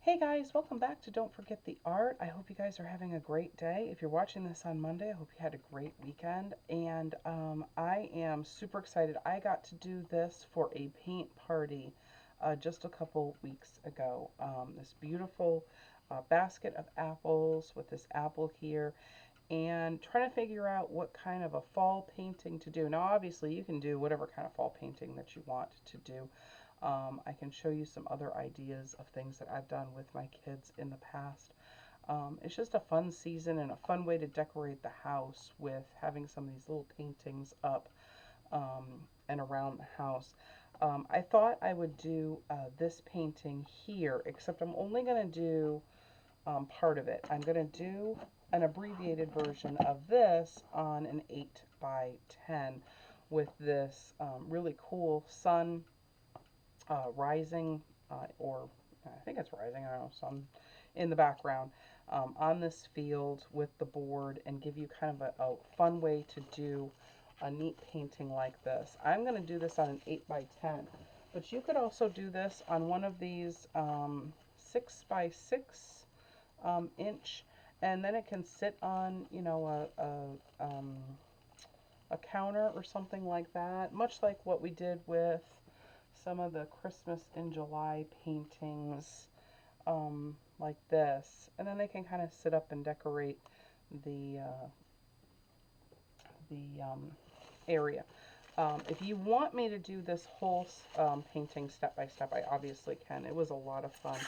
Hey guys, welcome back to Don't Forget the Art. I hope you guys are having a great day. If you're watching this on Monday, I hope you had a great weekend. And I am super excited. I got to do this for a paint party just a couple weeks ago. This beautiful basket of apples with this apple here, and trying to figure out what kind of a fall painting to do. Now, obviously, you can do whatever kind of fall painting that you want to do. I can show you some other ideas of things that I've done with my kids in the past. It's just a fun season and a fun way to decorate the house with having some of these little paintings up and around the house. I thought I would do this painting here, except I'm only going to do part of it. I'm going to do an abbreviated version of this on an 8 by 10 with this really cool sun rising, or I think it's rising, I don't know, sun in the background on this field with the board, and give you kind of a fun way to do a neat painting like this. I'm going to do this on an 8 by 10, but you could also do this on one of these 6 by 6 inch, and then it can sit on, you know, a counter or something like that, much like what we did with some of the Christmas in July paintings, like this. And then they can kind of sit up and decorate the area. If you want me to do this whole painting step by step, I obviously can. It was a lot of fun.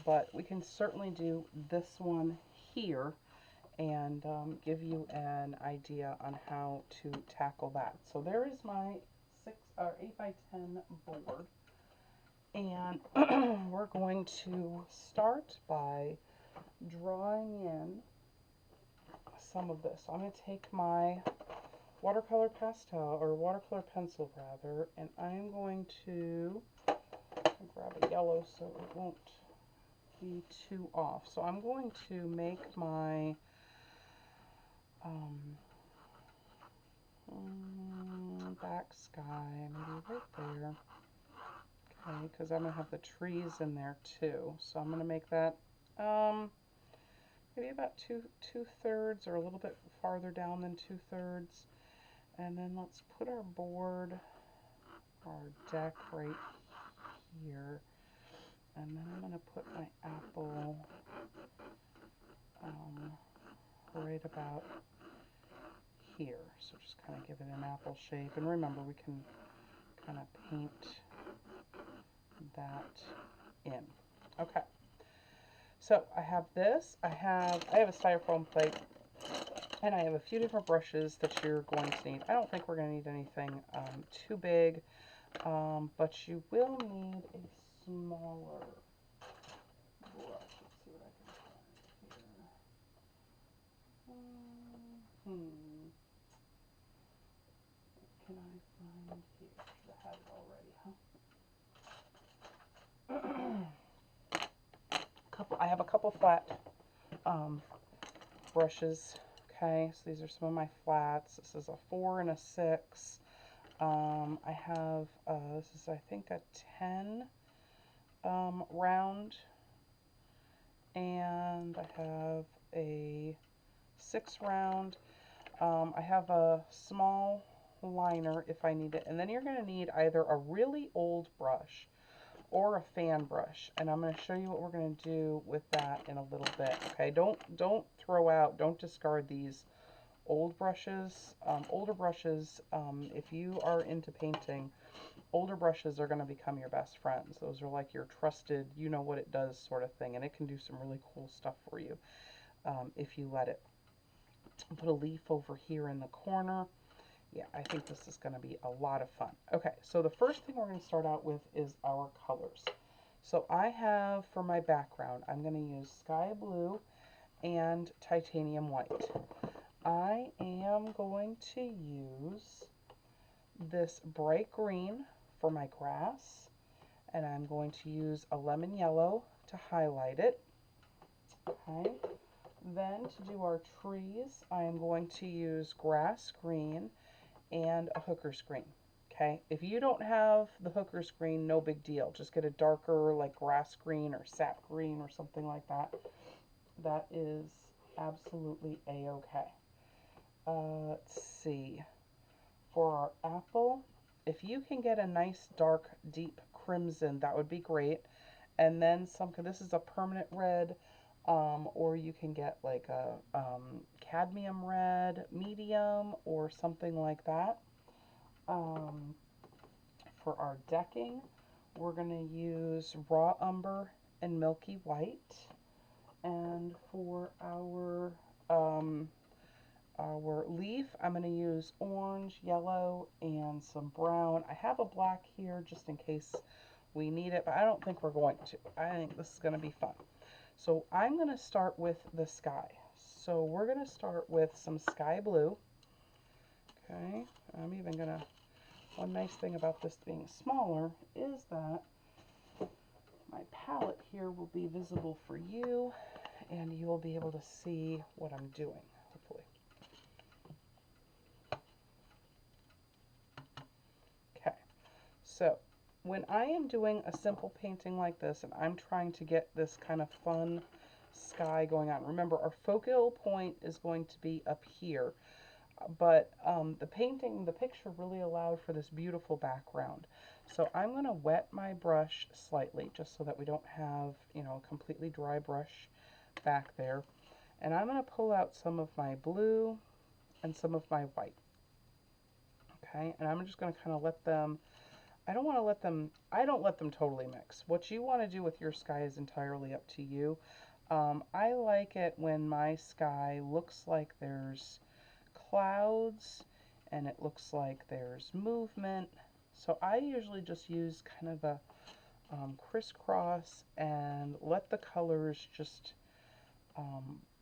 But we can certainly do this one here and give you an idea on how to tackle that. So there is my 8 by 10 board, and we're going to start by drawing in some of this. So I'm going to take my watercolor pastel, or watercolor pencil rather, and I'm going to grab a yellow so it won't be too off. So I'm going to make my back sky, maybe right there. Okay, because I'm going to have the trees in there too. So I'm going to make that maybe about two-thirds, or a little bit farther down than two-thirds. And then let's put our board, our deck right here. And then I'm going to put my apple right about here. So just kind of give it an apple shape. And remember, we can kind of paint that in. Okay. So I have this. I have a styrofoam plate, and I have a few different brushes that you're going to need. I don't think we're going to need anything too big, but you will need a smaller brush. Let's see what I can find here. What can I find here? Should have had it already, huh? I have a couple flat brushes. Okay, so these are some of my flats. This is a 4 and a 6. I have this is, I think, a 10 round, and I have a 6 round. I have a small liner if I need it, and then you're going to need either a really old brush or a fan brush, and I'm going to show you what we're going to do with that in a little bit. Okay, don't throw out, don't discard these old brushes. Older brushes, if you are into painting, older brushes are going to become your best friends. Those are like your trusted, you know what it does sort of thing, and it can do some really cool stuff for you if you let it. Put a leaf over here in the corner. Yeah, I think this is going to be a lot of fun. Okay, so the first thing we're going to start out with is our colors. So I have, for my background, I'm going to use sky blue and titanium white. I am going to use this bright green for my grass, and I'm going to use a lemon yellow to highlight it. Okay, then to do our trees, I am going to use grass green and a hooker's green. Okay, if you don't have the hooker's green, no big deal. Just get a darker, like grass green or sap green or something like that. That is absolutely a-okay. Let's see. For our apple, if you can get a nice dark deep crimson, that would be great. And then some, this is a permanent red, or you can get like a cadmium red medium or something like that. For our decking, we're going to use raw umber and milky white. And for our leaf, I'm going to use orange, yellow, and some brown. I have a black here just in case we need it, but I don't think we're going to. I think this is going to be fun. So I'm going to start with the sky. So we're going to start with some sky blue. Okay, I'm even going to, one nice thing about this being smaller is that my palette here will be visible for you, and you will be able to see what I'm doing, hopefully. Okay, so when I am doing a simple painting like this, and I'm trying to get this kind of fun sky going on, remember our focal point is going to be up here, but the picture really allowed for this beautiful background. So I'm going to wet my brush slightly just so that we don't have, you know, a completely dry brush back there. And I'm going to pull out some of my blue and some of my white. Okay, and I'm just going to kind of let them, I don't let them totally mix. What you want to do with your sky is entirely up to you. I like it when my sky looks like there's clouds and it looks like there's movement. So I usually just use kind of a crisscross and let the colors just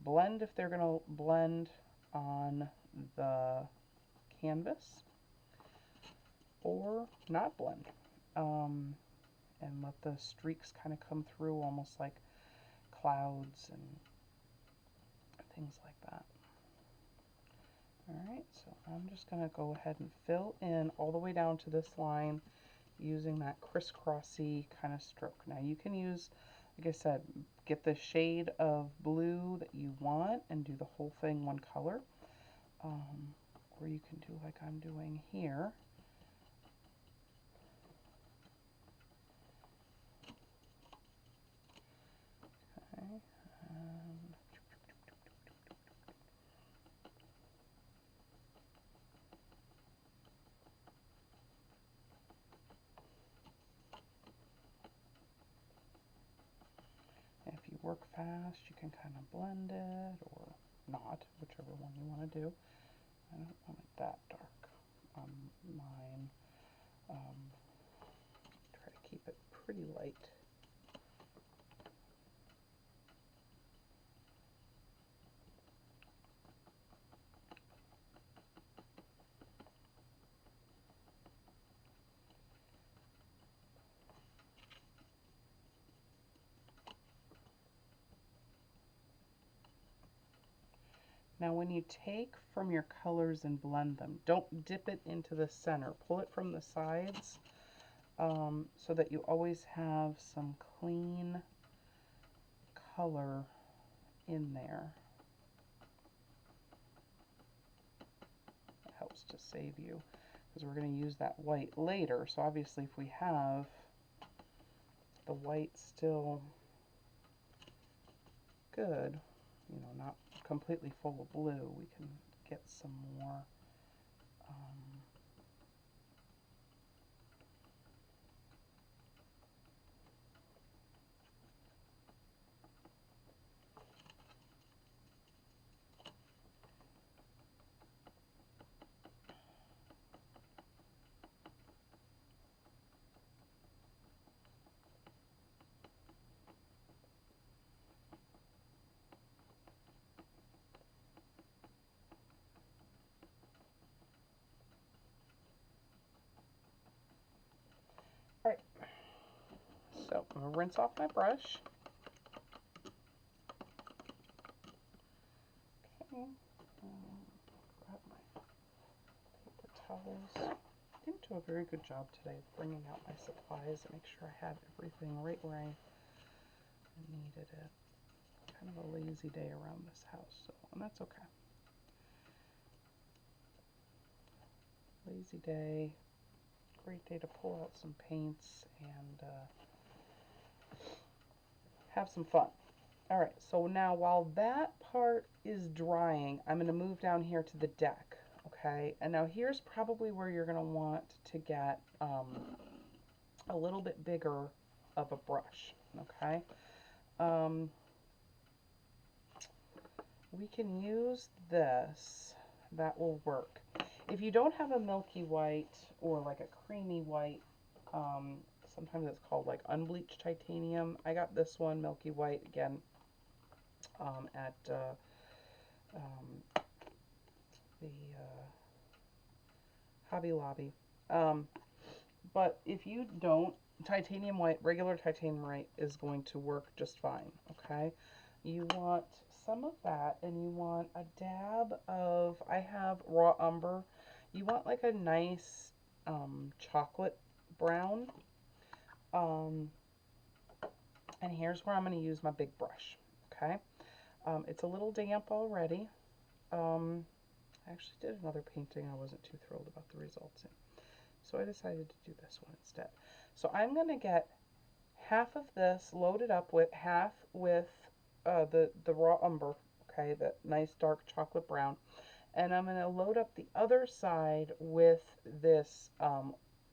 blend if they're going to blend on the canvas, or not blend, and let the streaks kind of come through almost like clouds and things like that. Alright, so I'm just going to go ahead and fill in all the way down to this line using that crisscrossy kind of stroke. Now you can use, like I said, get the shade of blue that you want and do the whole thing one color. Or you can do like I'm doing here. Okay, and if you work fast, you can kind of blend it or not, whichever one you want to do. I don't want it that dark on mine. Try to keep it pretty light. Now when you take from your colors and blend them, don't dip it into the center. Pull it from the sides so that you always have some clean color in there. It helps to save you because we're going to use that white later. So obviously if we have the white still good, you know, not completely full of blue, we can get some more Alright, so I'm going to rinse off my brush. Okay, grab my paper towels. didn't do a very good job today of bringing out my supplies and make sure I had everything right where I needed it. Kind of a lazy day around this house, so, and that's okay. Lazy day, great day to pull out some paints and have some fun. All right, so now while that part is drying, I'm going to move down here to the deck, okay? And now here's probably where you're going to want to get a little bit bigger of a brush, okay? We can use this. That will work. If you don't have a Milky White or like a creamy white, sometimes it's called like unbleached titanium. I got this one, Milky White, again, at the Hobby Lobby. But if you don't, titanium white, regular titanium white is going to work just fine, okay? You want some of that, and you want a dab of, I have raw umber. You want like a nice chocolate brown. And here's where I'm going to use my big brush, okay? It's a little damp already. I actually did another painting I wasn't too thrilled about the results in. So I decided to do this one instead. So I'm going to get half of this loaded up with half with the raw umber, okay, that nice dark chocolate brown. And I'm going to load up the other side with this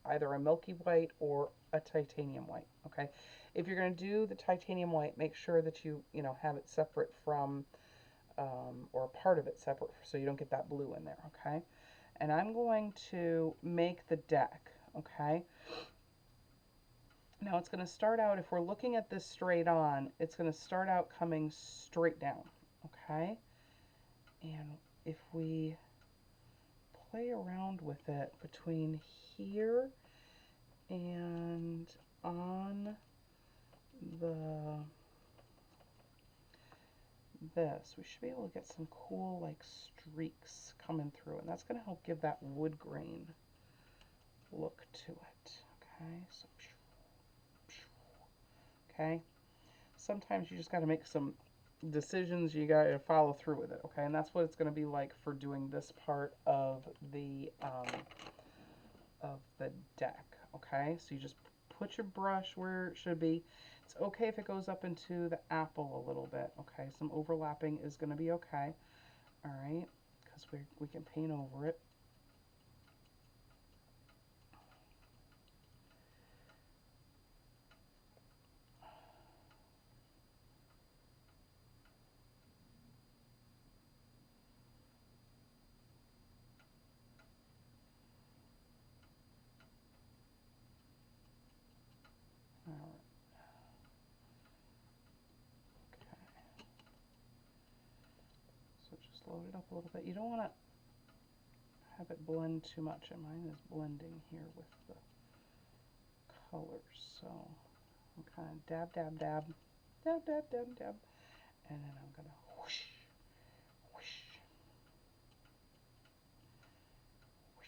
either a Milky White or a titanium white, okay? If you're going to do the titanium white, make sure that you have it separate from, or a part of it separate so you don't get that blue in there, okay? And I'm going to make the deck, okay? Now it's going to start out, if we're looking at this straight on, it's going to start out coming straight down, okay? And if we play around with it between here and on this, we should be able to get some cool like streaks coming through, and that's going to help give that wood grain look to it. Okay, so okay, sometimes you just got to make some decisions, you got to follow through with it, okay? And that's what it's going to be like for doing this part of the deck, okay? So you just put your brush where it should be. It's okay if it goes up into the apple a little bit, okay? Some overlapping is going to be okay, all right? Because we can paint over it. All right. Okay. So just load it up a little bit. You don't want to have it blend too much, and mine is blending here with the colors. So I'm kind of dab, dab, dab, dab, dab, dab, dab, and then I'm going to whoosh, whoosh, whoosh, whoosh.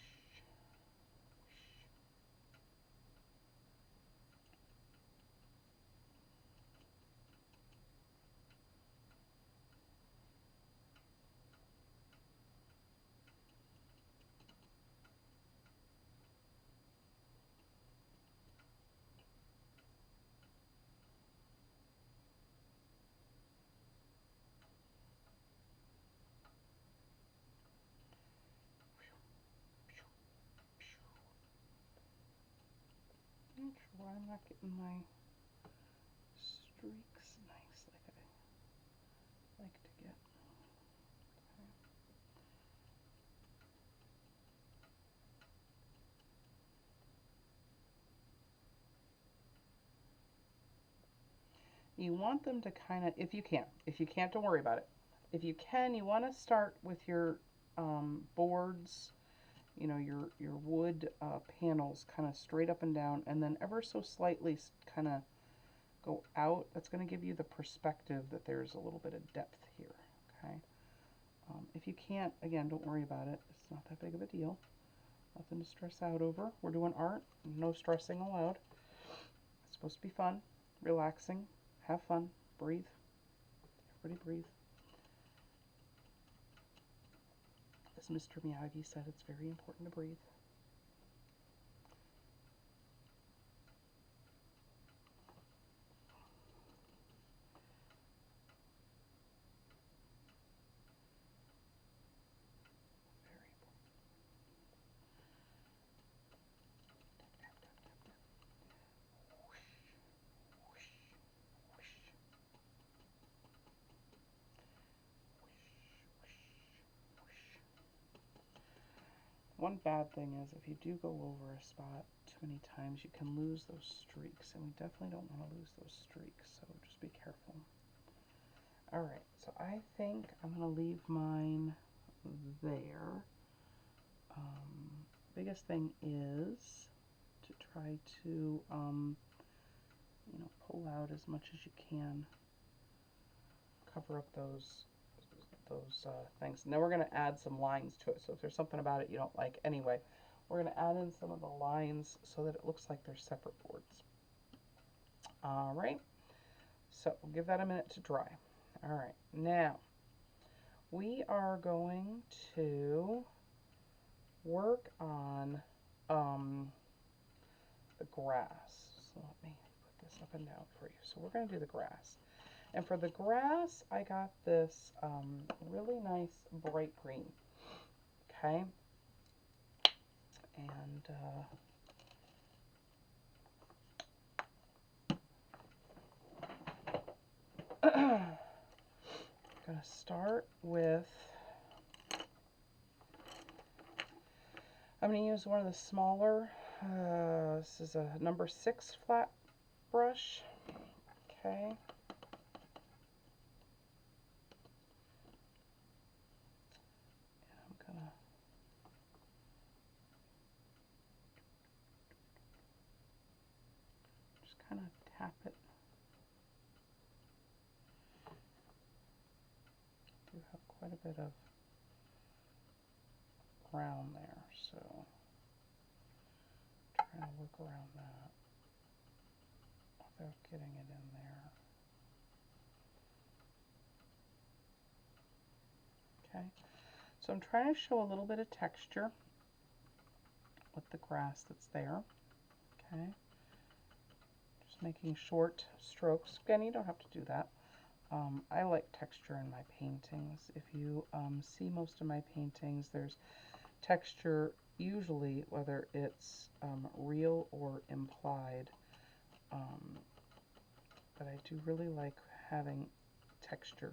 Not sure why I'm not getting my streaks nice like I like to get. Okay. You want them to kind of, if you can. If you can't, don't worry about it. If you can, you want to start with your boards, your wood panels kind of straight up and down, and then ever so slightly kind of go out. That's going to give you the perspective that there's a little bit of depth here, okay? If you can't, again, don't worry about it. It's not that big of a deal. Nothing to stress out over. We're doing art. No stressing allowed. It's supposed to be fun, relaxing, have fun, breathe. Everybody breathe. As Mr. Miyagi said, it's very important to breathe. One bad thing is if you do go over a spot too many times, you can lose those streaks, and we definitely don't want to lose those streaks, so just be careful. Alright, so I think I'm going to leave mine there. Biggest thing is to try to, pull out as much as you can, cover up those things. Now we're going to add some lines to it, so if there's something about it you don't like anyway, we're going to add in some of the lines so that it looks like they're separate boards. Alright, so we'll give that a minute to dry. Alright, now we are going to work on the grass. So let me put this up and down for you. So we're going to do the grass. And for the grass, I got this really nice bright green. Okay. And I'm going to start with, I'm going to use one of the smaller, this is a number 6 flat brush. Okay. Kind of tap it. Do have quite a bit of brown there, so trying to work around that without getting it in there. Okay, so I'm trying to show a little bit of texture with the grass that's there. Okay. Making short strokes. Again, you don't have to do that. I like texture in my paintings. If you see most of my paintings, there's texture usually, whether it's real or implied. But I do really like having texture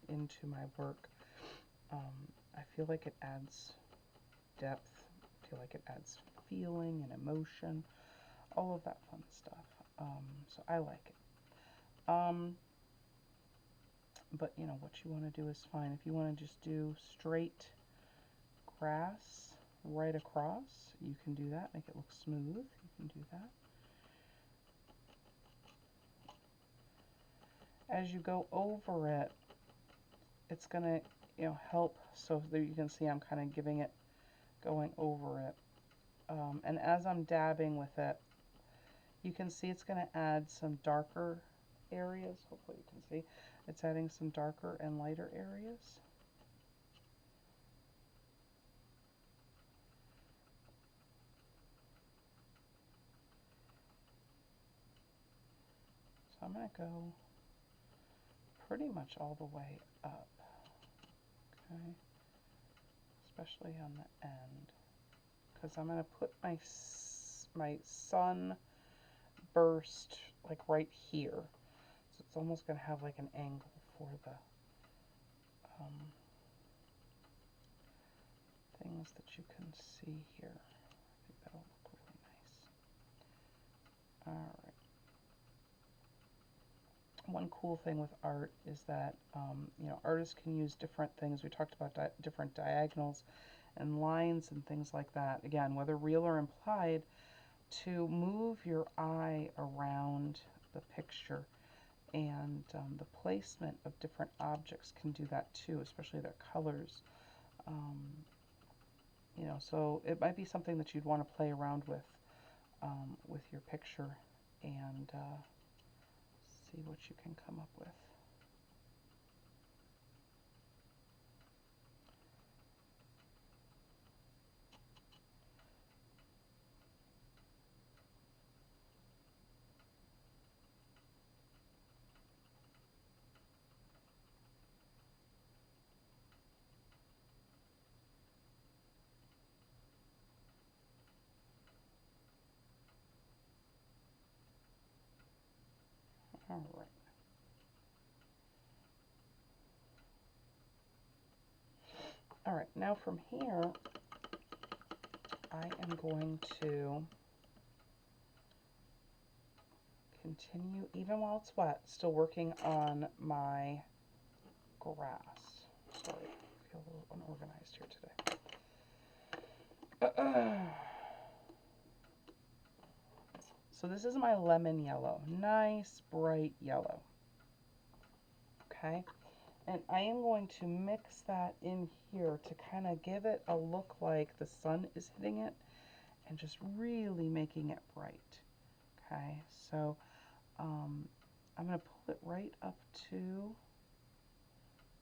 into my work. I feel like it adds depth. I feel like it adds feeling and emotion. All of that fun stuff. So I like it. But you know, what you want to do is fine. If you want to just do straight grass right across, you can do that. Make it look smooth. You can do that. As you go over it, it's going to, help so that you can see I'm kind of giving it, going over it. And as I'm dabbing with it, you can see it's going to add some darker areas. Hopefully you can see. It's adding some darker and lighter areas. So I'm going to go pretty much all the way up. Okay. Especially on the end. Because I'm going to put my sun burst like right here. So it's almost going to have like an angle for the things that you can see here. I think that'll look really nice. Alright. One cool thing with art is that, artists can use different things. We talked about different diagonals and lines and things like that. Again, whether real or implied, to move your eye around the picture. And the placement of different objects can do that too, especially their colors. you know, so it might be something that you'd want to play around with your picture and see what you can come up with. All right. All right, now from here, I am going to continue, even while it's wet, still working on my grass. Sorry, I feel a little unorganized here today. So this is my lemon yellow, nice bright yellow. Okay, and I am going to mix that in here to kind of give it a look like the sun is hitting it and just really making it bright. Okay, so I'm going to pull it right up to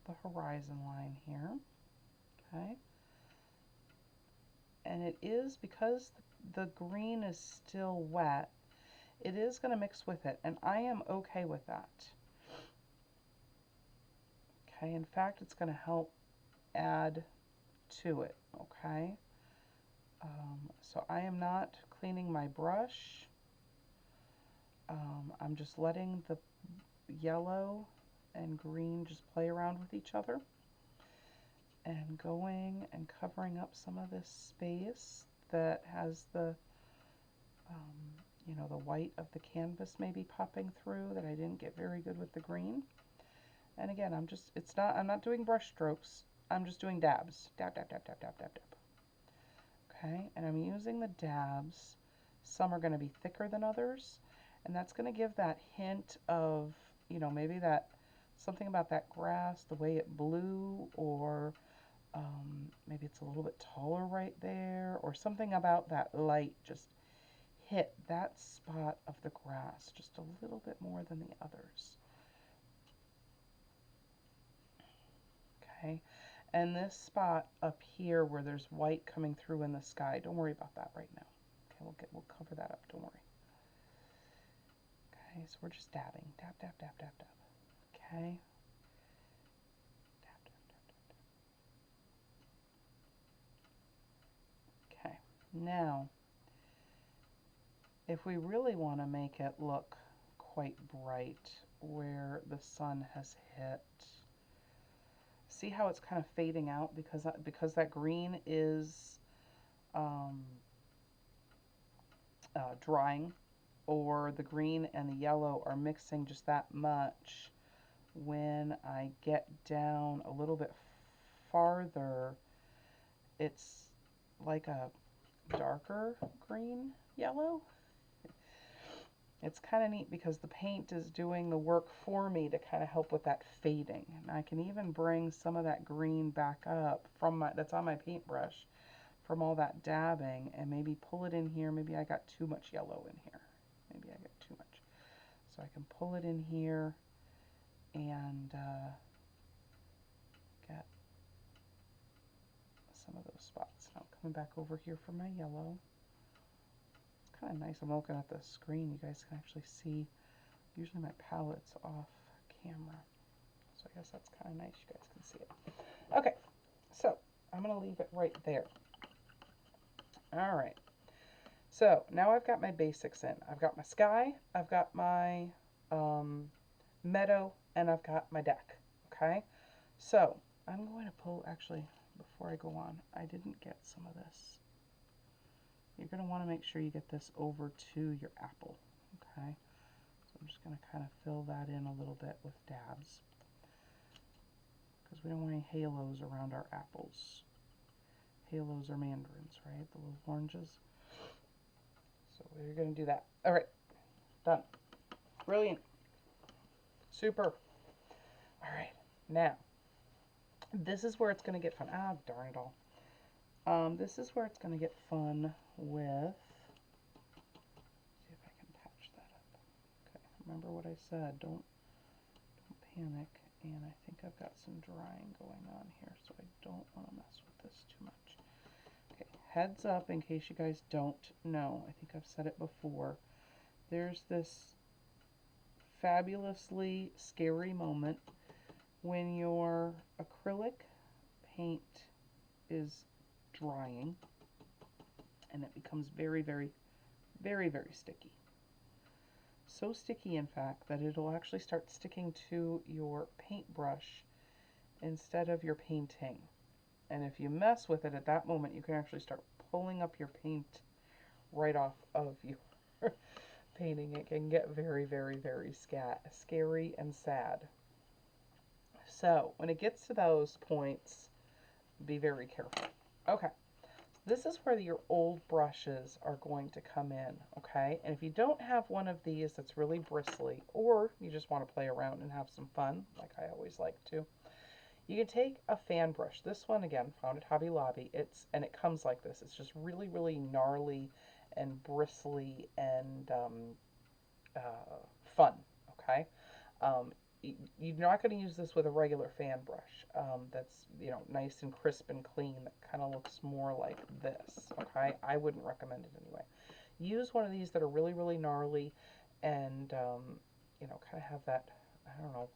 the horizon line here. Okay, and it is, because the green is still wet, it is going to mix with it, and I am okay with that. Okay, in fact, it's going to help add to it. Okay, so I am not cleaning my brush. I'm just letting the yellow and green just play around with each other and going and covering up some of this space that has the you know, the white of the canvas maybe popping through that I didn't get very good with the green. And again, I'm not doing brush strokes. I'm just doing dabs. Dab, dab, dab, dab, dab, dab, dab. Okay, and I'm using the dabs. Some are going to be thicker than others, and that's going to give that hint of, you know, maybe that something about that grass, the way it blew, or maybe it's a little bit taller right there, or something about that light just hit that spot of the grass just a little bit more than the others. Okay, and this spot up here where there's white coming through in the sky, don't worry about that right now. Okay, we'll cover that up, don't worry. Okay, so we're just dabbing, dab, dab, dab, dab, dab. Okay. Dab, dab, dab, dab, dab. Okay, now if we really want to make it look quite bright where the sun has hit, see how it's kind of fading out because that green is drying, or the green and the yellow are mixing just that much. When I get down a little bit farther, it's like a darker green yellow. It's kind of neat because the paint is doing the work for me to kind of help with that fading. And I can even bring some of that green back up from that's on my paintbrush from all that dabbing, and maybe pull it in here. Maybe I got too much yellow in here. Maybe I got too much. So I can pull it in here and get some of those spots. Now coming back over here for my yellow. It's kind of nice. I'm looking at the screen. You guys can actually see. Usually my palette's off camera, so I guess that's kind of nice. You guys can see it. Okay, so I'm going to leave it right there. All right. So now I've got my basics in. I've got my sky, I've got my meadow, and I've got my deck. Okay, so I'm going to pull, actually, before I go on, I didn't get some of this. You're going to want to make sure you get this over to your apple. Okay, so I'm just going to kind of fill that in a little bit with dabs, because we don't want any halos around our apples. Halos are mandarins, right? The little oranges. So we're going to do that. All right, done. Brilliant. Super. All right, now, this is where it's going to get fun. Ah, darn it all. This is where it's going to get fun with, see if I can patch that up. Okay, remember what I said, don't panic. And I think I've got some drying going on here, so I don't want to mess with this too much. Okay, heads up in case you guys don't know. I think I've said it before. There's this fabulously scary moment when your acrylic paint is drying and it becomes very, very, very, very sticky. So sticky, in fact, that it'll actually start sticking to your paintbrush instead of your painting. And if you mess with it at that moment, you can actually start pulling up your paint right off of your painting. It can get very, very, very scary and sad. So when it gets to those points, be very careful. Okay. This is where your old brushes are going to come in, okay? And if you don't have one of these that's really bristly, or you just want to play around and have some fun, like I always like to, you can take a fan brush. This one, again, found at Hobby Lobby. And it comes like this. It's just really, really gnarly and bristly and fun, okay? You're not going to use this with a regular fan brush that's, you know, nice and crisp and clean, that kind of looks more like this, okay? I wouldn't recommend it anyway. Use one of these that are really, really gnarly and, you know, kind of have that, I don't know,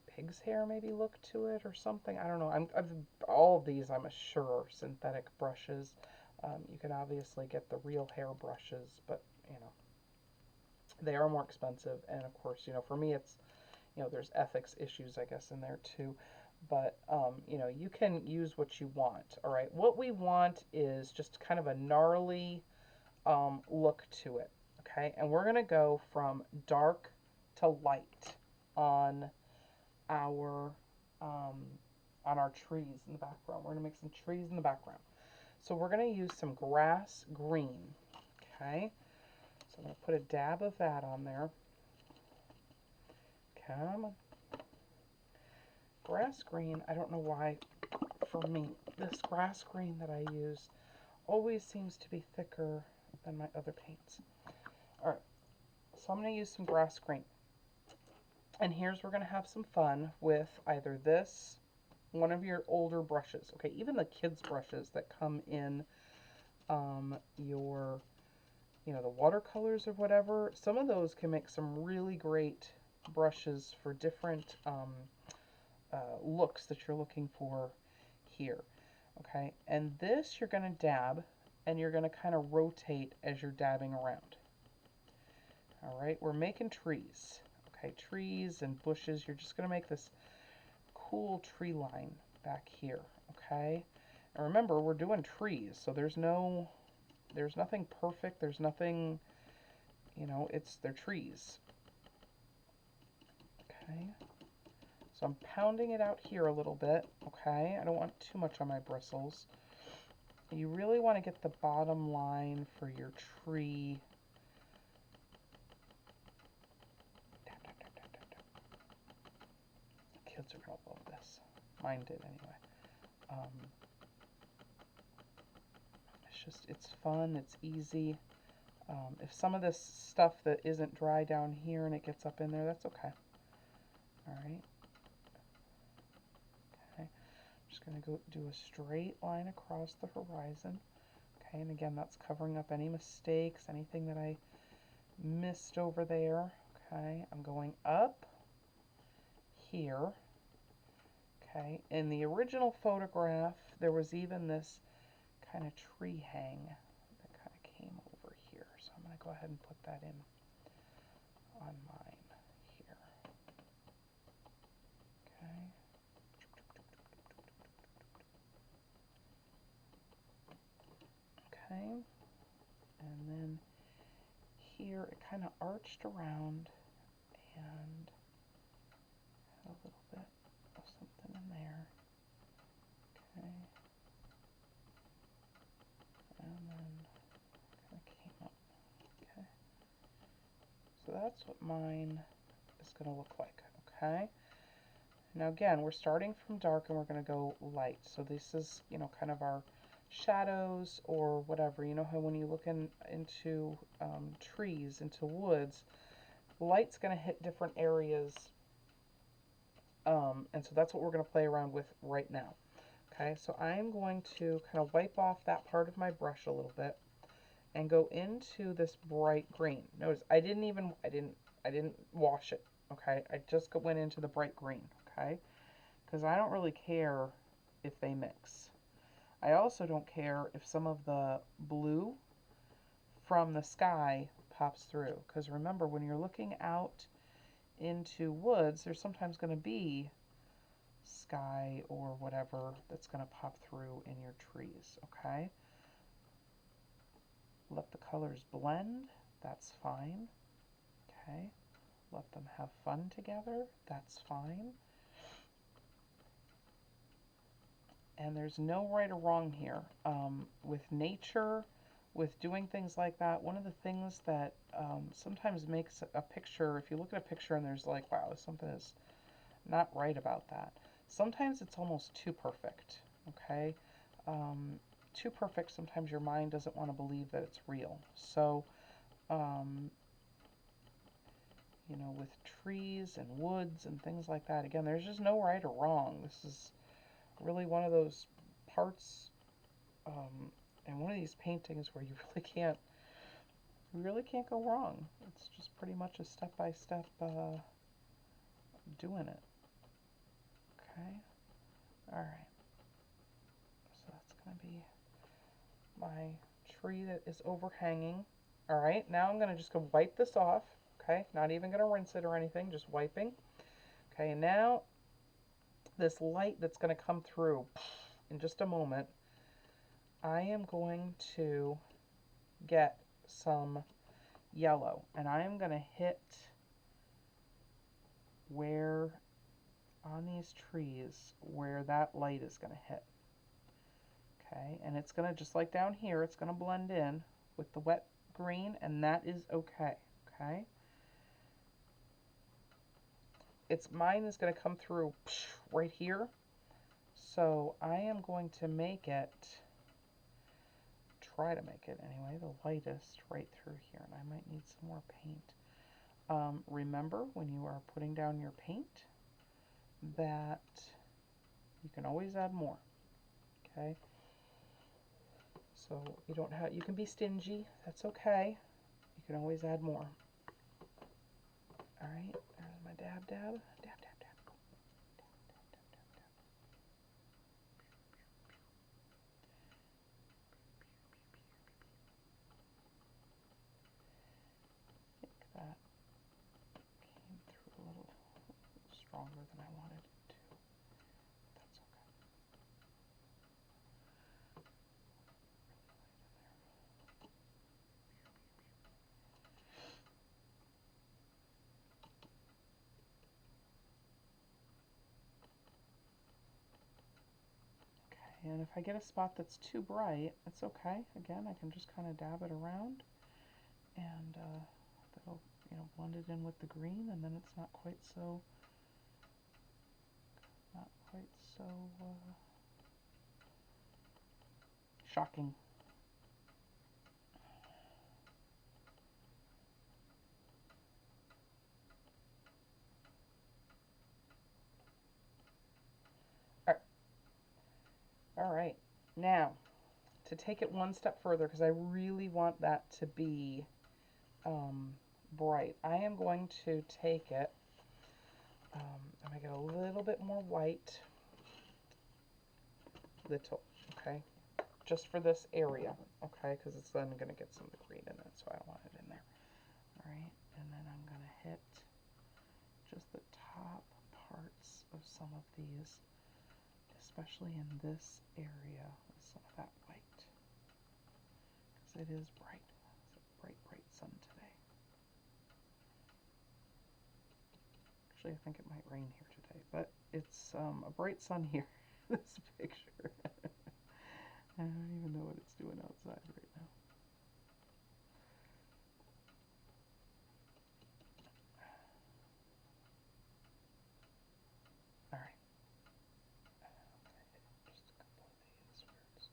pig's hair maybe look to it or something. I don't know. All of these, I'm sure, are synthetic brushes. You can obviously get the real hair brushes, but, you know, they are more expensive. And, of course, you know, for me, it's, you know, there's ethics issues, I guess, in there too. But, you know, you can use what you want, all right? What we want is just kind of a gnarly look to it, okay? And we're going to go from dark to light on our trees in the background. We're going to make some trees in the background. So we're going to use some grass green, okay? So I'm going to put a dab of that on there. Come on. Grass green, I don't know why, for me, this grass green that I use always seems to be thicker than my other paints. Alright, so I'm going to use some grass green. And here's where we're going to have some fun with either this, one of your older brushes, okay, even the kids' brushes that come in your, you know, the watercolors or whatever. Some of those can make some really great brushes for different looks that you're looking for here, okay? And this you're going to dab, and you're going to kind of rotate as you're dabbing around. All right, we're making trees, okay? Trees and bushes. You're just going to make this cool tree line back here, okay? And remember, we're doing trees, so there's nothing perfect. There's nothing, you know, they're trees. Okay. So I'm pounding it out here a little bit, okay? I don't want too much on my bristles. You really want to get the bottom line for your tree. Kids are going to love this. Mine did anyway. It's fun, it's easy. If some of this stuff that isn't dry down here and it gets up in there, that's okay. All right. Okay. I'm just going to go do a straight line across the horizon. Okay, and again, that's covering up any mistakes, anything that I missed over there. Okay, I'm going up here. Okay, in the original photograph, there was even this kind of tree hang that kind of came over here. So I'm going to go ahead and put that in on mine here. Okay. Okay. And then here it kind of arched around and had a little bit of something in there. Okay. And then kind of came up. Okay. So that's what mine is going to look like. Okay. Now again, we're starting from dark and we're going to go light. So this is, you know, kind of our shadows or whatever. You know how when you look into trees, into woods, light's going to hit different areas. And so that's what we're going to play around with right now. Okay, so I'm going to kind of wipe off that part of my brush a little bit and go into this bright green. Notice I didn't wash it. Okay, I just went into the bright green. Okay, because I don't really care if they mix. I also don't care if some of the blue from the sky pops through, because remember, when you're looking out into woods, there's sometimes going to be sky or whatever that's going to pop through in your trees. Okay, let the colors blend, that's fine. Okay, let them have fun together, that's fine. And there's no right or wrong here. With nature, with doing things like that, one of the things that sometimes makes a picture, if you look at a picture and there's like, wow, something is not right about that. Sometimes it's almost too perfect, okay? Too perfect, sometimes your mind doesn't want to believe that it's real. So, you know, with trees and woods and things like that, again, there's just no right or wrong. This is really one of those parts in one of these paintings where you really can't go wrong. It's just pretty much a step-by-step doing it. Okay, all right, so that's going to be my tree that is overhanging. All right, now I'm going to just go wipe this off. Okay, not even going to rinse it or anything, just wiping. Okay, and now this light that's going to come through in just a moment, I am going to get some yellow, and I am going to hit where on these trees where that light is going to hit. Okay, and it's going to, just like down here, it's going to blend in with the wet green, and that is okay. Okay, mine is going to come through right here, so I am going to try to make it anyway, the lightest right through here, and I might need some more paint. Remember, when you are putting down your paint, that you can always add more. Okay, so you can be stingy, that's okay. You can always add more. All right, there's my dab, dab, dab, dab, dab. I think that came through a little stronger than I wanted it to, but that's okay. Okay, and if I get a spot that's too bright, it's okay. Again, I can just kind of dab it around, and that'll, blend it in with the green, and then it's not quite so shocking. All right, now to take it one step further, because I really want that to be bright, I am going to take it and make it a little bit more white, okay, just for this area, okay, because it's then going to get some of the green in it, so I want it in there. All right, and then I'm going to hit just the top parts of some of these, especially in this area with some of that white, because it is bright. It's a bright, bright sun today. Actually, I think it might rain here today, but it's a bright sun here in this picture. I don't even know what it's doing outside right now. All right. Okay, just a couple of these words.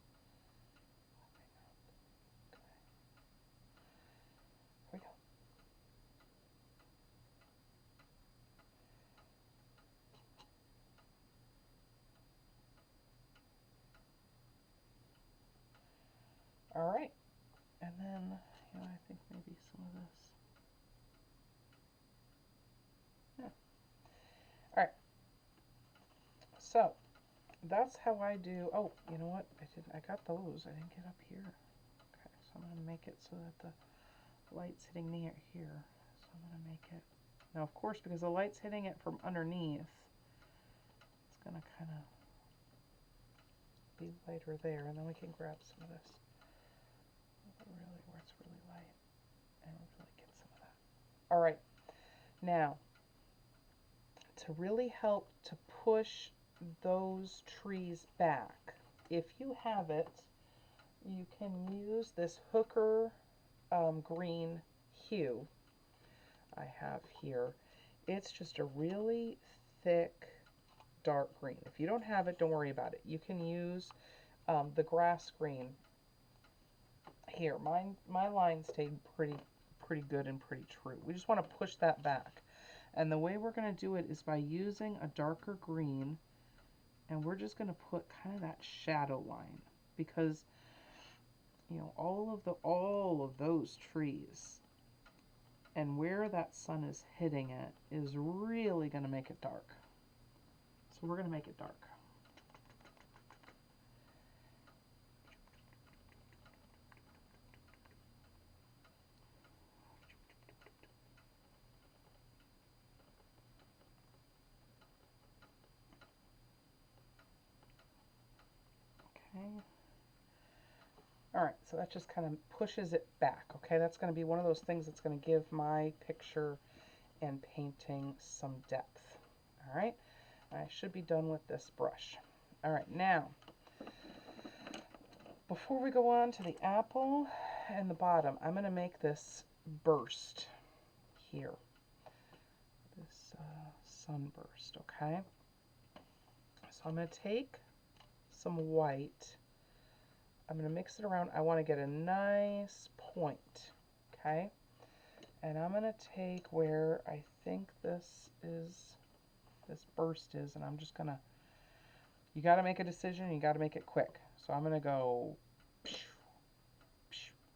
All right. And then, you know, I think maybe some of this. Yeah. All right. So that's how I do. Oh, you know what? I got those. I didn't get up here. Okay, so I'm gonna make it so that the light's hitting near here. So I'm gonna make it. Now, of course, because the light's hitting it from underneath, it's gonna kind of be lighter there, and then we can grab some of this. Really, where it's really light, and really get some of that. All right. Now, to really help to push those trees back, if you have it, you can use this Hooker green hue I have here. It's just a really thick dark green. If you don't have it, don't worry about it. You can use the grass green here. My line stayed pretty good and pretty true. We just want to push that back. And the way we're going to do it is by using a darker green, and we're just going to put kind of that shadow line, because you know all of those trees and where that sun is hitting it is really going to make it dark. So we're going to make it dark. Okay. All right, so that just kind of pushes it back. Okay, that's going to be one of those things that's going to give my picture and painting some depth. All right, I should be done with this brush. All right, now, before we go on to the apple and the bottom, I'm going to make this burst here, this sunburst, okay? So I'm going to take some white, I'm going to mix it around. I want to get a nice point, okay? And I'm going to take where I think this burst is, and I'm just going to, you got to make a decision, you got to make it quick. So I'm going to go,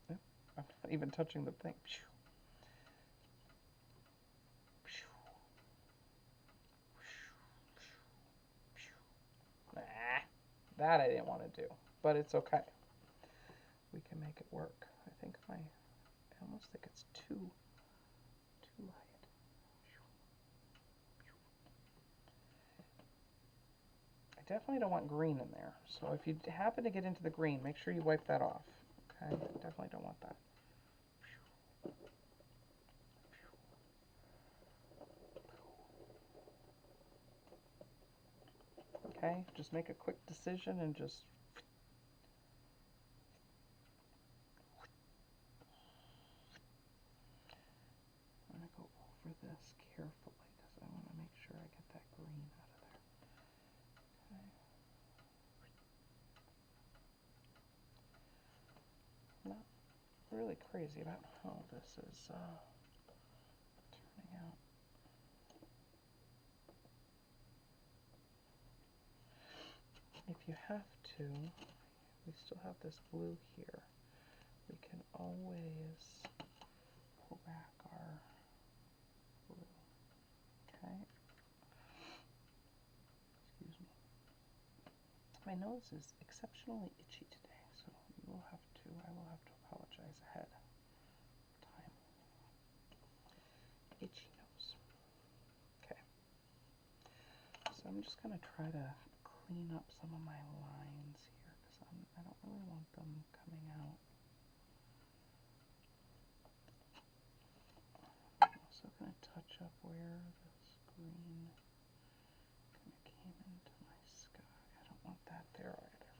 I'm not even touching the thing. That I didn't want to do, but it's okay. We can make it work. I almost think it's too light. I definitely don't want green in there. So if you happen to get into the green, make sure you wipe that off. Okay, definitely don't want that. Okay, just make a quick decision and just I'm going to go over this carefully because I want to make sure I get that green out of there. Okay. Not really crazy about how this is turning out. If you have to, we still have this blue here. We can always pull back our blue. Okay. Excuse me. My nose is exceptionally itchy today, so I will have to apologize ahead of time. Itchy nose. Okay. So I'm just going to try to clean up some of my lines here because I don't really want them coming out. I'm also going to touch up where this green kind of came into my sky. I don't want that there either.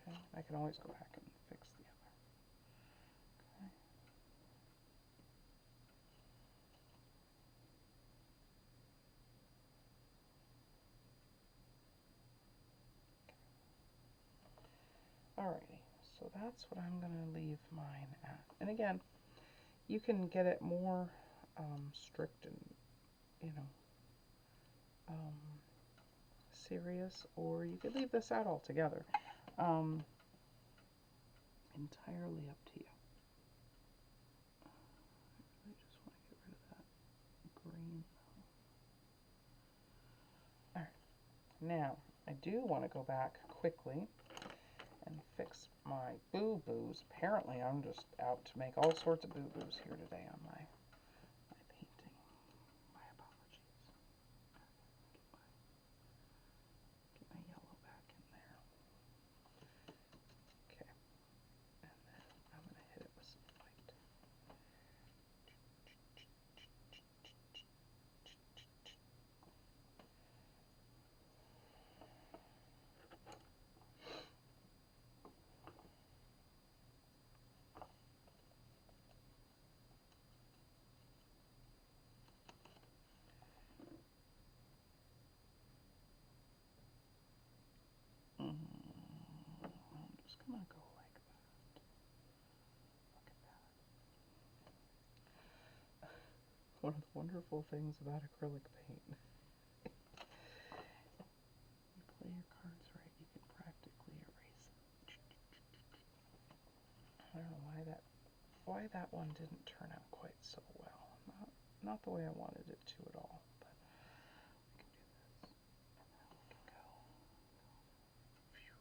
Okay, I can always go back and fix the other. Okay. Alrighty, so that's what I'm going to leave mine at. And again, you can get it more strict and, you know, serious, or you could leave this out altogether. Entirely up to you. I just want to get rid of that green. Alright, now I do want to go back quickly and fix my boo-boos. Apparently I'm just out to make all sorts of boo-boos here today on my painting. My apologies. Get my yellow back in there. Okay. And then I'm going to hit it with some white. I'm just going to go like that. Look at that. One of the wonderful things about acrylic paint. You play your cards right, you can practically erase it. I don't know why that one didn't turn out quite so well. Not the way I wanted it to at all. But we can do this, and then we can go. Phew.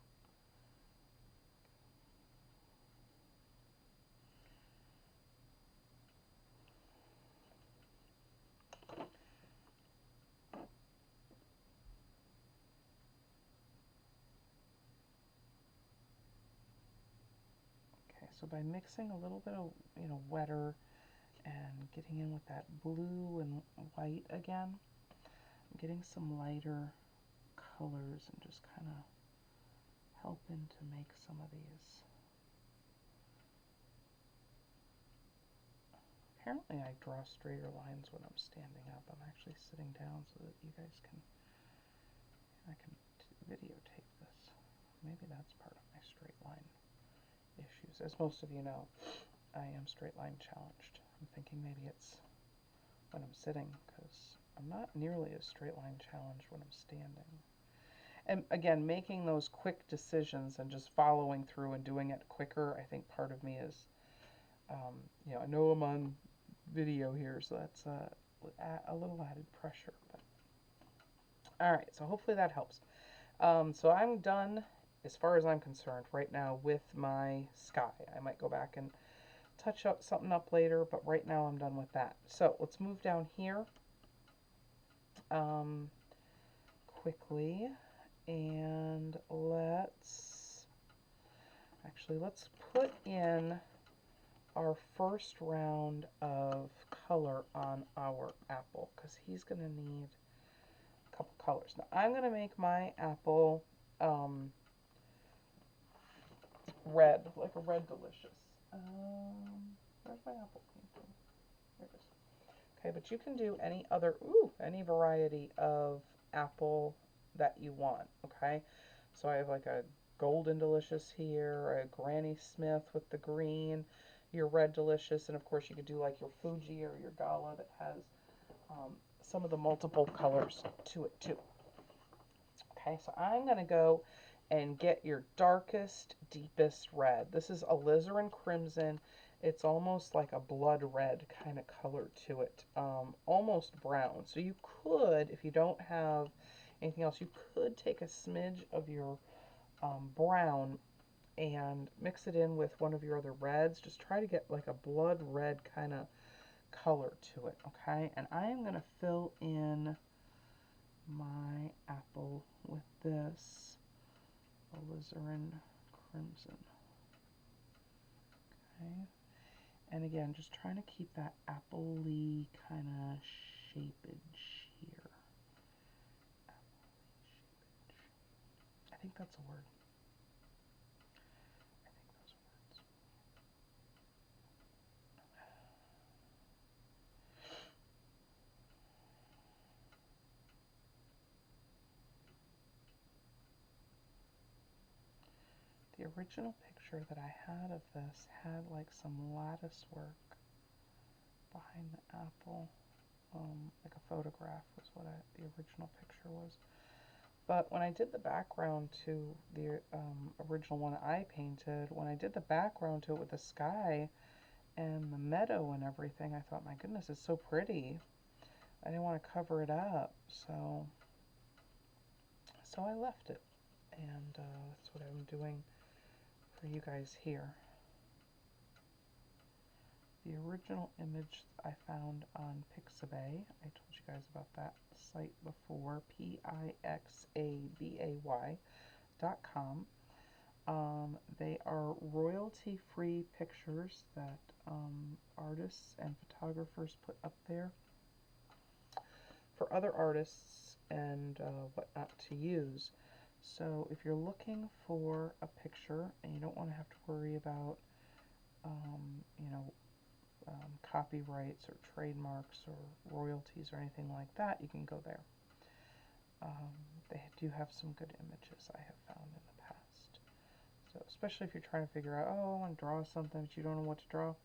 Okay, so by mixing a little bit of, wetter and getting in with that blue and white again, I'm getting some lighter colors and just kind of helping to make some of these. Apparently I draw straighter lines when I'm standing up. I'm actually sitting down so that you guys I can videotape this. Maybe that's part of my straight line issues. As most of you know, I am straight line challenged. I'm thinking maybe it's when I'm sitting, because I'm not nearly as straight line challenged when I'm standing. And again, making those quick decisions and just following through and doing it quicker, I think part of me is, I know I'm on video here, so that's a little added pressure. But all right, so hopefully that helps. So I'm done, as far as I'm concerned, right now with my sky. I might go back and touch up something up later, but right now I'm done with that. So let's move down here quickly, and let's put in our first round of color on our apple, because he's going to need a couple colors. Now I'm going to make my apple red, like a red delicious. Where's my apple painting? There it is. Okay, but you can do any variety of apple that you want, okay? So I have like a golden delicious here, a Granny Smith with the green, your red delicious, and of course you could do like your Fuji or your Gala that has some of the multiple colors to it too. Okay, so I'm going to go and get your darkest, deepest red. This is Alizarin Crimson. It's almost like a blood red kind of color to it, almost brown. So you could, if you don't have anything else, you could take a smidge of your brown and mix it in with one of your other reds. Just try to get like a blood red kind of color to it, okay? And I am going to fill in my apple with this Alizarin Crimson. Okay. And again, just trying to keep that apple-y kind of shapage here. Apple-y shapage. I think that's a word. I think those are words. The original picture that I had of this had like some lattice work behind the apple. Like a photograph was what the original picture was. But when I did the background to the original one I painted, when I did the background to it with the sky and the meadow and everything, I thought, my goodness, it's so pretty. I didn't want to cover it up, so I left it. And that's what I'm doing for you guys here. The original image I found on Pixabay, I told you guys about that site before, Pixabay.com. They are royalty-free pictures that artists and photographers put up there for other artists and whatnot to use. So if you're looking for a picture and you don't want to have to worry about, you know, copyrights or trademarks or royalties or anything like that, you can go there. They do have some good images I have found in the past. So especially if you're trying to figure out, oh, I want to draw something but you don't know what to draw,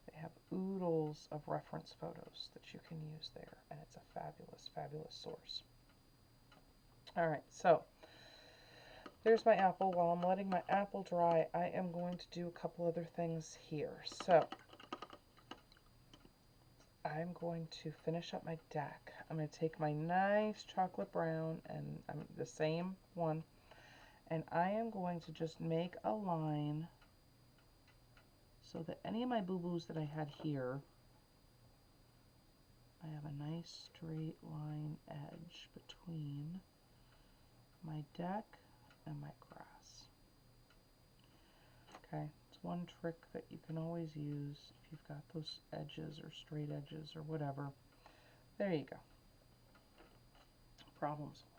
they have oodles of reference photos that you can use there, and it's a fabulous, fabulous source. All right, so there's my apple. While I'm letting my apple dry, I am going to do a couple other things here. So I'm going to finish up my deck. I'm going to take my nice chocolate brown, and the same one, and I am going to just make a line so that any of my boo-boos that I had here, I have a nice straight line edge between my deck and my grass. Okay, it's one trick that you can always use if you've got those edges or straight edges or whatever. There you go. Problem solved.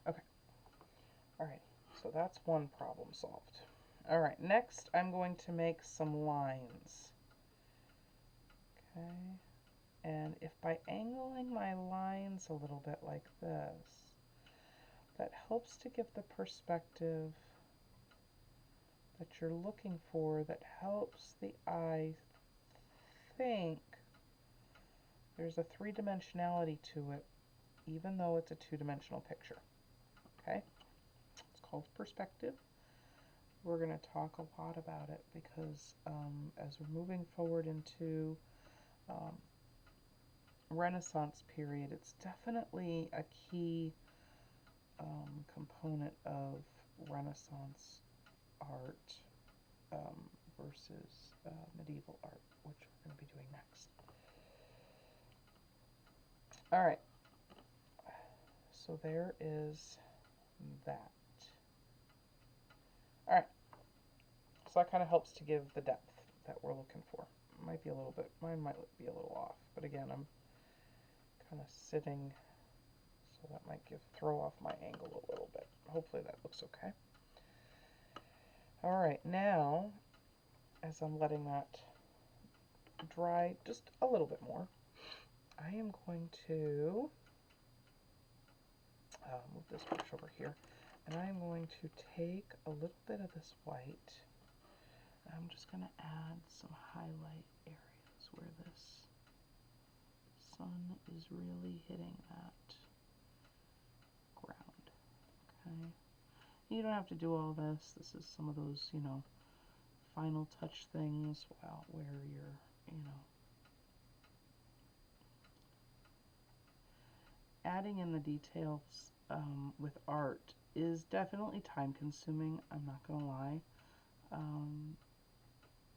Okay, alright, so that's one problem solved. Alright, next I'm going to make some lines. Okay, and if by angling my lines a little bit like this, that helps to give the perspective that you're looking for, that helps the eye think there's a three-dimensionality to it, even though it's a two-dimensional picture. Okay? It's called perspective. We're going to talk a lot about it because as we're moving forward into Renaissance period, it's definitely a key component of Renaissance art versus medieval art, which we're going to be doing next. All right, so there is that. All right, so that kind of helps to give the depth that we're looking for. Might be a little bit, mine might be a little off, but again, I'm kind of sitting, so that might throw off my angle a little bit. Hopefully that looks okay. All right, now, as I'm letting that dry just a little bit more, I am going to move this brush over here, and I'm going to take a little bit of this white, and I'm just going to add some highlight areas where this sun is really hitting that ground. Okay, you don't have to do all this. This is some of those, you know, final touch things, well, where you're, you know, adding in the details with art is definitely time consuming, I'm not going to lie.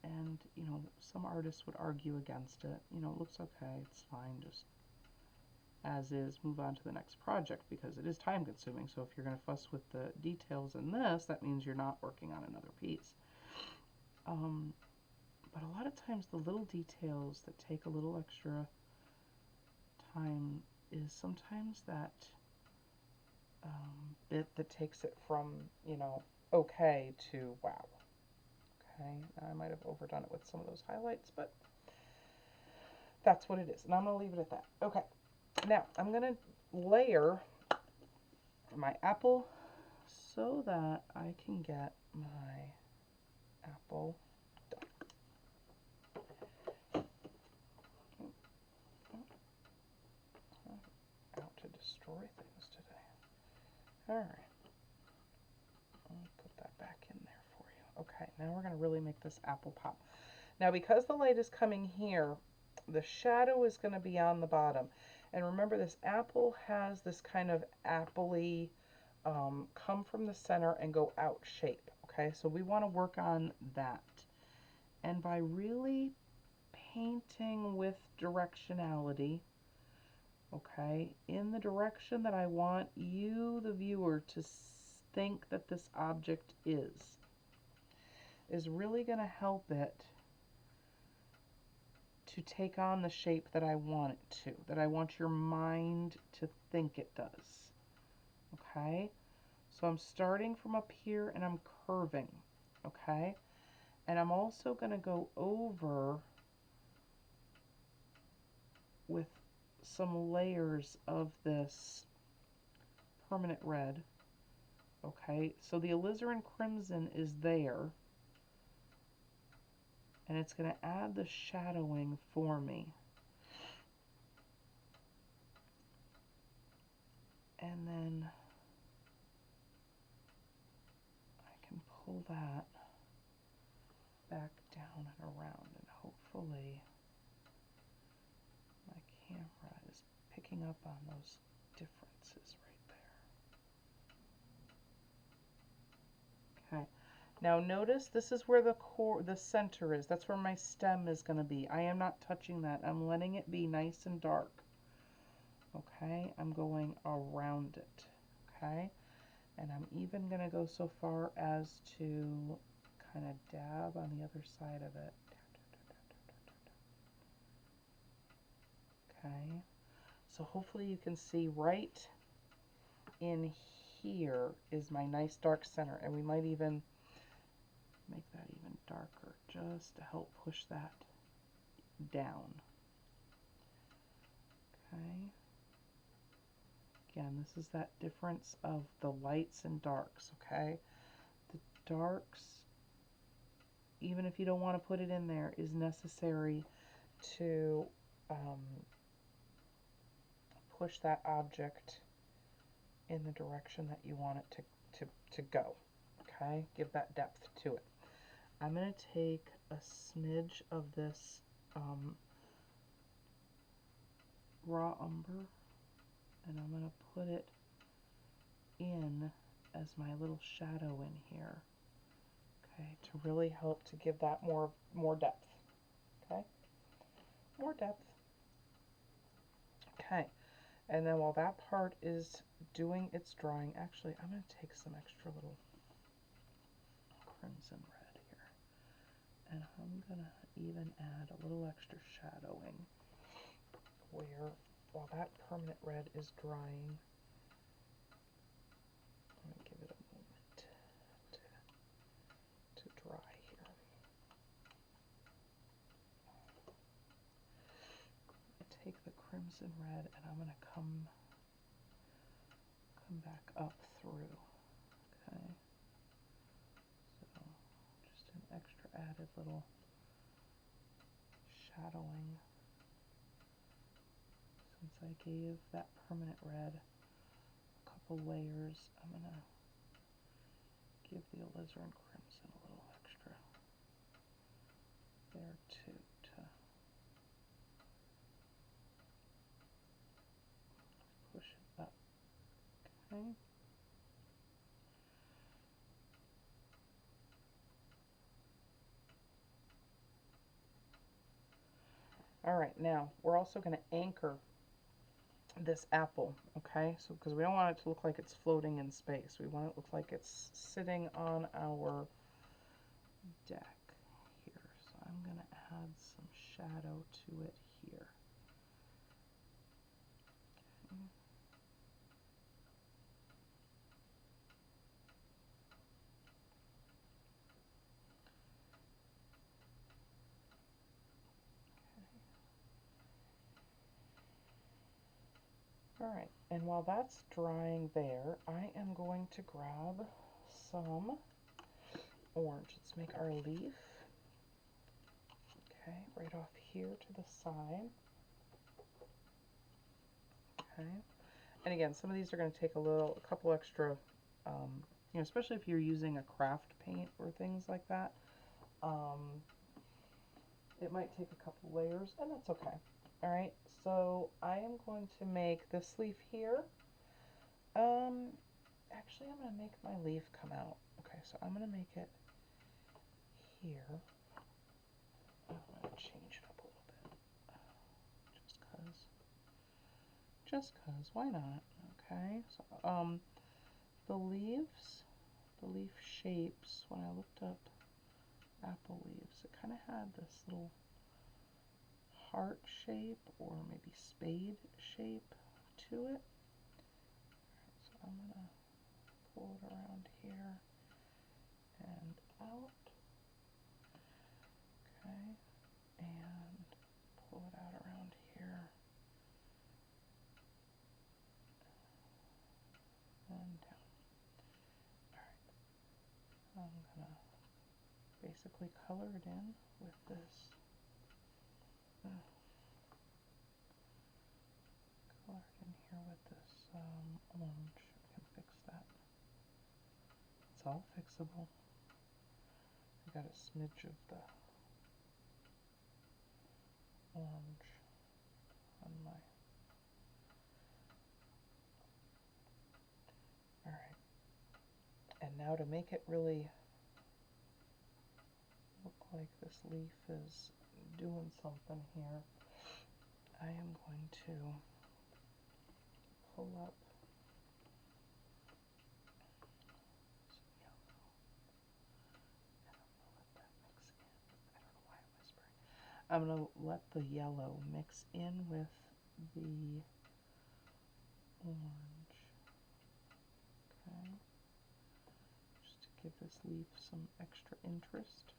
And, you know, some artists would argue against it. You know, it looks okay, it's fine, just as is, move on to the next project, because it is time consuming. So if you're going to fuss with the details in this, that means you're not working on another piece. But a lot of times the little details that take a little extra time is sometimes that bit that takes it from, you know, okay to wow. Okay, now I might have overdone it with some of those highlights, but that's what it is, and I'm going to leave it at that. Okay, now I'm going to layer my apple so that I can get my apple done. Out to destroy things today. All right. I'll put that back in there for you. Okay, now we're going to really make this apple pop. Now, because the light is coming here, the shadow is going to be on the bottom. And remember, this apple has this kind of appley, come from the center and go out shape. Okay, so we want to work on that. And by really painting with directionality, okay, in the direction that I want you, the viewer, to think that this object is really going to help it to take on the shape that I want it to, that I want your mind to think it does. Okay? So I'm starting from up here and I'm curving. Okay? And I'm also going to go over with some layers of this permanent red. Okay? So the Alizarin Crimson is there. And it's going to add the shadowing for me. And then I can pull that back down and around, and hopefully my camera is picking up on those differences right there. Okay. Now notice this is where the center is. That's where my stem is going to be. I am not touching that. I'm letting it be nice and dark. Okay, I'm going around it. Okay, and I'm even going to go so far as to kind of dab on the other side of it. Okay, so hopefully you can see right in here is my nice dark center, and we might even make that even darker just to help push that down. Okay. Again, this is that difference of the lights and darks, okay? The darks, even if you don't want to put it in there, is necessary to push that object in the direction that you want it to go, okay? Give that depth to it. I'm going to take a smidge of this raw umber, and I'm going to put it in as my little shadow in here, okay, to really help to give that more depth, okay, more depth. Okay, and then while that part is doing its drying, actually, I'm going to take some extra little crimson red here, and I'm going to even add a little extra shadowing where, while that permanent red is drying, I'm going to give it a moment to dry here. I take the crimson red and I'm going to come back up through. Okay, so just an extra added little shadowing. Since I gave that permanent red a couple layers, I'm going to give the Alizarin Crimson a little extra there too, to push it up. Okay. All right, now we're also going to anchor this apple, okay? So because we don't want it to look like it's floating in space. We want it to look like it's sitting on our deck here. So I'm going to add some shadow to it here. Okay. Alright, and while that's drying there, I am going to grab some orange. Let's make our leaf. Okay, right off here to the side. Okay, and again, some of these are going to take a couple extra, especially if you're using a craft paint or things like that. It might take a couple layers, and that's okay. Alright, so I am going to make this leaf here. Actually, I'm going to make my leaf come out. Okay, so I'm going to make it here. I'm going to change it up a little bit. Just cause, why not? Okay, so, the leaves, the leaf shapes, when I looked up apple leaves, it kind of had this little heart shape or maybe spade shape to it. Alright, so I'm going to pull it around here and out. Okay, and pull it out around here and down. Alright, I'm going to basically color it in with this. Color it in here with this orange. I can fix that. It's all fixable. I got a smidge of the orange on my. Alright. And now to make it really look like this leaf is doing something here, I am going to pull up some yellow, and I'm going to let the yellow mix in with the orange. Okay, just to give this leaf some extra interest.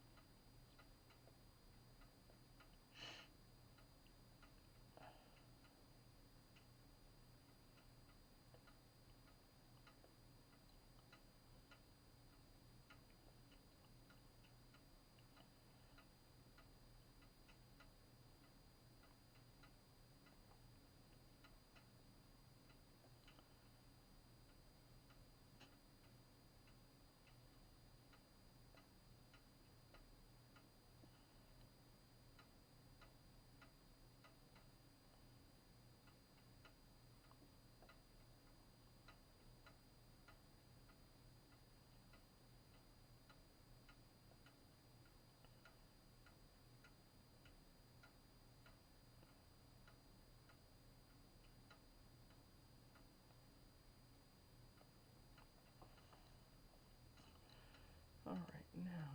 Alright, now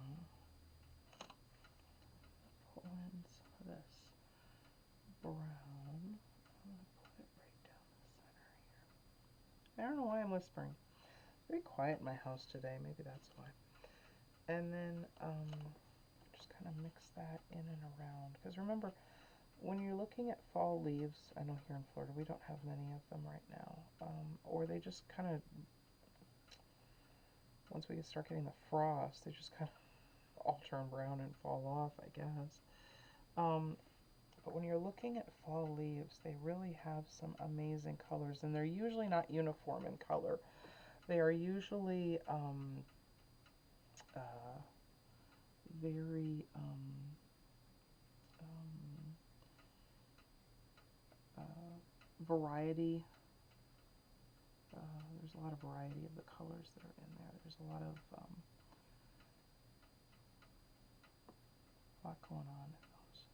pull in some of this brown. I'm going to put it right down the center here. I don't know why I'm whispering. Very quiet in my house today, maybe that's why. And then just kind of mix that in and around. Because remember, when you're looking at fall leaves, I know here in Florida we don't have many of them right now, or they just kind of, once we start getting the frost, they just kind of all turn brown and fall off, I guess. But when you're looking at fall leaves, they really have some amazing colors, and they're usually not uniform in color. They are usually very variety. There's a lot of variety of the colors that are in there. There's a lot going on in those.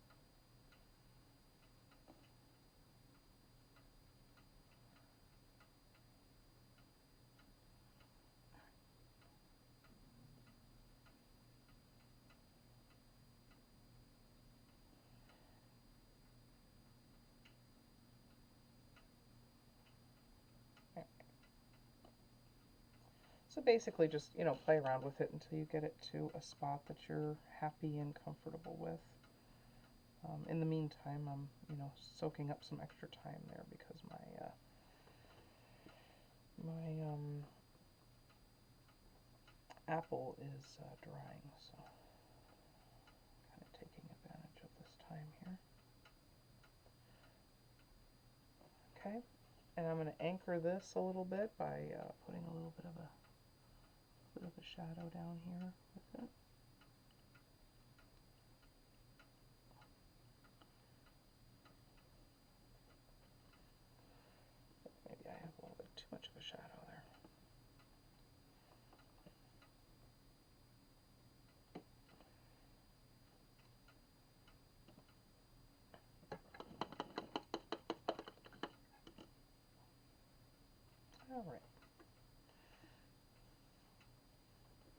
So basically just, play around with it until you get it to a spot that you're happy and comfortable with. In the meantime, I'm, soaking up some extra time there because my My apple is drying, so kind of taking advantage of this time here. Okay, and I'm going to anchor this a little bit by putting a little bit of a shadow down here with it. Maybe I have a little bit too much of a shadow there. All right.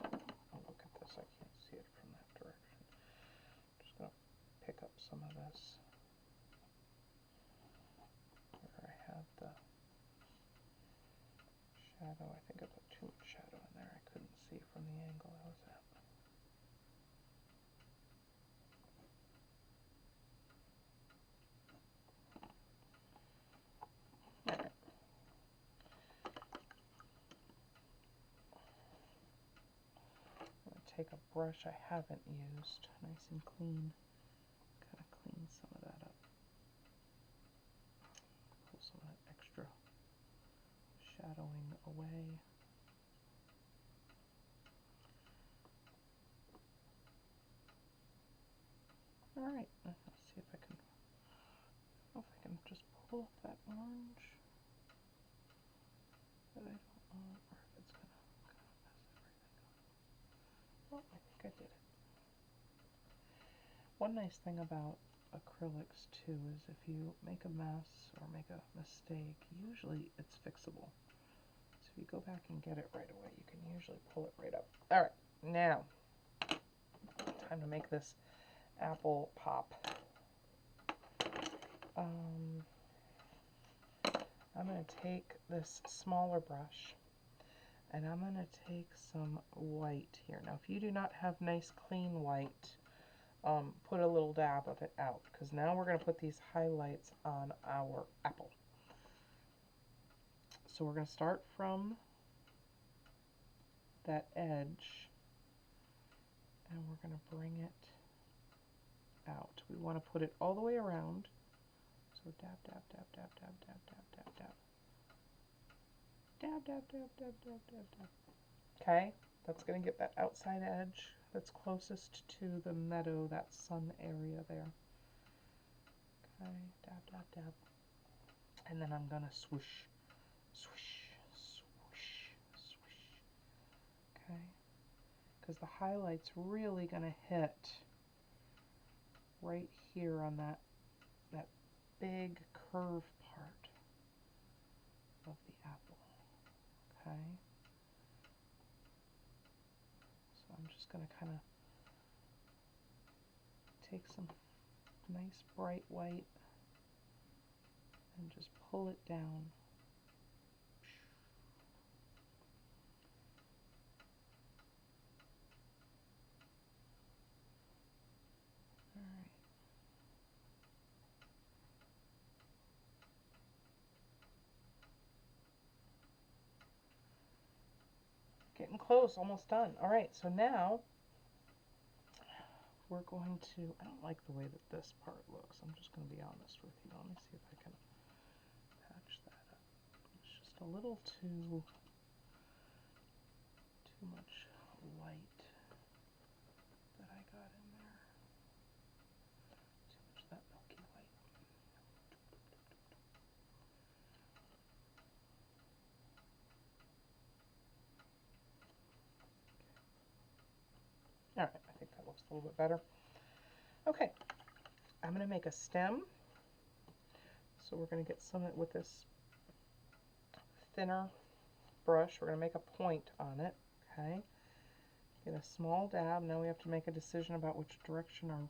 Oh, look at this. I can't see it from that direction. Just going to pick up some of this where I have the shadow. I think I put too much shadow in there. I couldn't see from the angle I was at. All right. I'm going to take a brush I haven't used, nice and clean, kind of clean some of that up. Pull some of that extra shadowing away. All right, let's see if I can just pull up that orange that I don't want, or if it's gonna kind of mess everything up. Oh, I think I did it. One nice thing about acrylics too is if you make a mess or make a mistake, usually it's fixable. So if you go back and get it right away, you can usually pull it right up. All right, now time to make this apple pop. I'm going to take this smaller brush and I'm going to take some white here. Now, if you do not have nice clean white, put a little dab of it out, because now we're going to put these highlights on our apple. So we're going to start from that edge and we're going to bring it out. We want to put it all the way around. So dab, dab, dab, dab, dab, dab, dab, dab, dab. Dab, dab, dab, dab, dab, dab, dab. Okay, that's going to get that outside edge that's closest to the meadow, that sun area there. Okay, dab, dab, dab. And then I'm going to swoosh, swoosh, swoosh, swoosh. Okay, because the highlight's really going to hit right here on that big curve part of the apple. Okay, so I'm just going to kind of take some nice bright white and just pull it down. All right. Getting close, almost done. All right, so now we're going to, I don't like the way that this part looks. I'm just going to be honest with you. Let me see if I can patch that up. It's just a little too much light that I got in there. Too much of that Milky White. All right, I think that looks a little bit better. Okay, I'm going to make a stem. So we're going to get some of it with this thinner brush. We're going to make a point on it. Okay, get a small dab. Now we have to make a decision about which direction our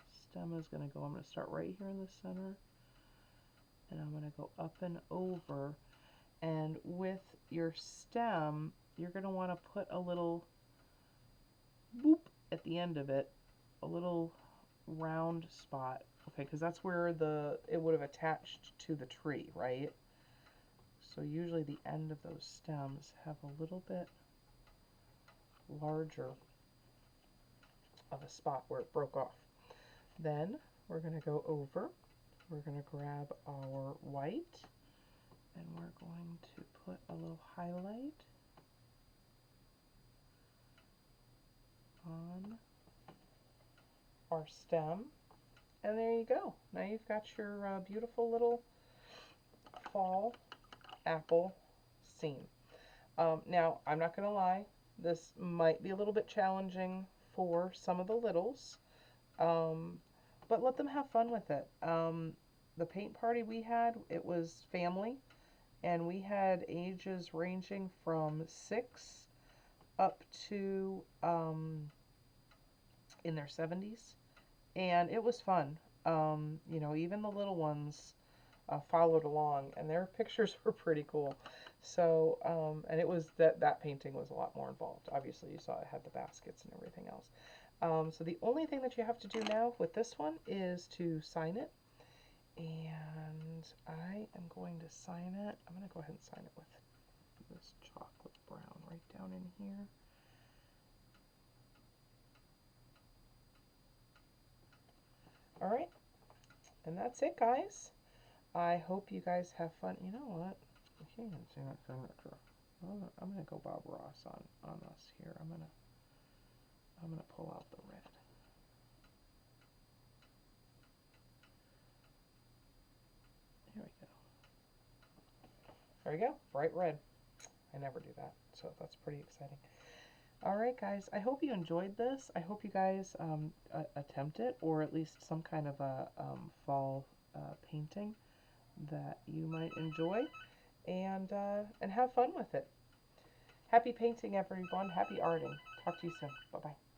stem is going to go. I'm going to start right here in the center, and I'm going to go up and over. And with your stem, you're going to want to put a little boop at the end of it, a little round spot. Okay, because that's where it would have attached to the tree, right? So usually the end of those stems have a little bit larger of a spot where it broke off. Then we're going to go over, we're going to grab our white, and we're going to put a little highlight on our stem. And there you go. Now you've got your beautiful little fall apple scene. Now, I'm not going to lie, this might be a little bit challenging for some of the littles, but let them have fun with it. The paint party we had, it was family, and we had ages ranging from 6 up to in their 70s, and it was fun. You know, even the little ones followed along, and their pictures were pretty cool. So, and it was that painting was a lot more involved. Obviously, you saw it had the baskets and everything else. So the only thing that you have to do now with this one is to sign it. And I am going to sign it. I'm going to go ahead and sign it with this chocolate brown right down in here. All right. And that's it, guys. I hope you guys have fun. You know what? I can't even see that signature. I'm gonna go Bob Ross on us here. I'm gonna pull out the red. Here we go. There we go. Bright red. I never do that, so that's pretty exciting. All right, guys. I hope you enjoyed this. I hope you guys attempt it, or at least some kind of a fall painting that you might enjoy, and have fun with it. Happy painting, everyone. Happy arting. Talk to you soon. Bye-bye.